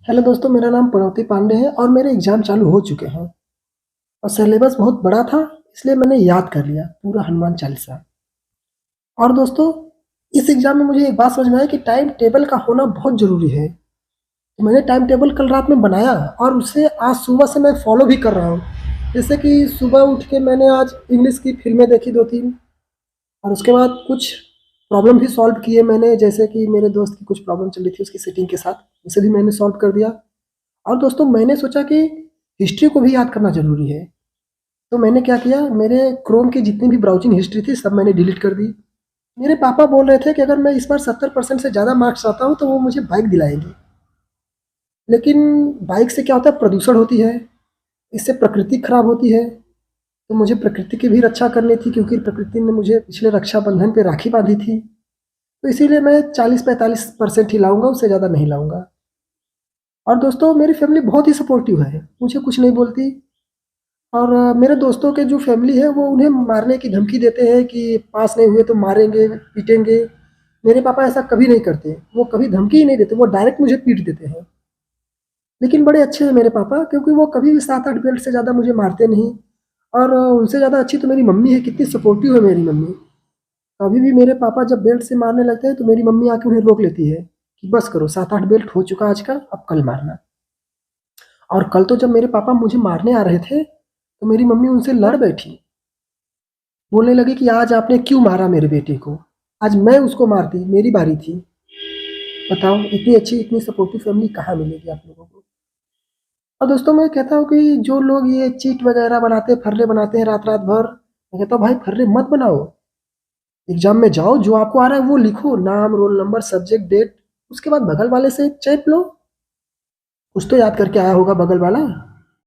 Hello दोस्तों, मेरा नाम पनौती पांडे है और मेरे एग्ज़ाम चालू हो चुके हैं और सिलेबस बहुत बड़ा था, इसलिए मैंने याद कर लिया पूरा हनुमान चालीसा। और दोस्तों, इस एग्ज़ाम में मुझे एक बात समझ में आई कि टाइम टेबल का होना बहुत ज़रूरी है। तो मैंने टाइम टेबल कल रात में बनाया और उसे आज सुबह से मैं फ़ॉलो भी कर रहा हूँ। जैसे कि सुबह उठ के मैंने आज इंग्लिश की फ़िल्में देखी 2-3 और उसके बाद कुछ प्रॉब्लम भी सॉल्व किए मैंने, जैसे कि मेरे दोस्त की कुछ प्रॉब्लम चल रही थी उसकी सेटिंग के साथ, उसे भी मैंने सॉल्व कर दिया। और दोस्तों, मैंने सोचा कि हिस्ट्री को भी याद करना ज़रूरी है। तो मैंने क्या किया, मेरे क्रोम की जितनी भी ब्राउज़िंग हिस्ट्री थी सब मैंने डिलीट कर दी। मेरे पापा बोल रहे थे कि अगर मैं इस बार 70% से ज़्यादा मार्क्स लाता हूँ तो वो मुझे बाइक दिलाएँगे। लेकिन बाइक से क्या होता है, प्रदूषण होती है, इससे प्रकृति खराब होती है। तो मुझे प्रकृति की भी रक्षा करनी थी, क्योंकि प्रकृति ने मुझे पिछले रक्षाबंधन पे राखी बाँधी थी। तो इसीलिए मैं 40-45% ही लाऊँगा, उससे ज़्यादा नहीं लाऊँगा। और दोस्तों, मेरी फैमिली बहुत ही सपोर्टिव है, मुझे कुछ नहीं बोलती। और मेरे दोस्तों के जो फैमिली है वो उन्हें मारने की धमकी देते हैं कि पास नहीं हुए तो मारेंगे, पीटेंगे। मेरे पापा ऐसा कभी नहीं करते, वो कभी धमकी ही नहीं देते, वो डायरेक्ट मुझे पीट देते हैं। लेकिन बड़े अच्छे हैं मेरे पापा, क्योंकि वो कभी भी 7-8 बेल्ट से ज़्यादा मुझे मारते नहीं। और उनसे ज़्यादा अच्छी तो मेरी मम्मी है, कितनी सपोर्टिव है मेरी मम्मी। कभी भी मेरे पापा जब बेल्ट से मारने लगते हैं तो मेरी मम्मी आके उन्हें रोक लेती है कि बस करो, 7-8 बेल्ट हो चुका आज का, अब कल मारना। और कल तो जब मेरे पापा मुझे मारने आ रहे थे तो मेरी मम्मी उनसे लड़ बैठी, बोलने लगी कि आज आपने क्यों मारा मेरे बेटे को, आज मैं उसको मारती, मेरी बारी थी। बताओ, इतनी अच्छी इतनी सपोर्टिव फैमिली कहाँ मिलेगी आप लोगों को। और दोस्तों, मैं कहता हूँ कि जो लोग ये चीट वगैरह बनाते हैं, फर्रे बनाते हैं रात रात भर, मैं कहता हूँ भाई फर्रे मत बनाओ। एग्जाम में जाओ, जो आपको आ रहा है वो लिखो, नाम, रोल नंबर, सब्जेक्ट, डेट। उसके बाद बगल वाले से चेप लो, कुछ तो याद करके आया होगा बगल वाला।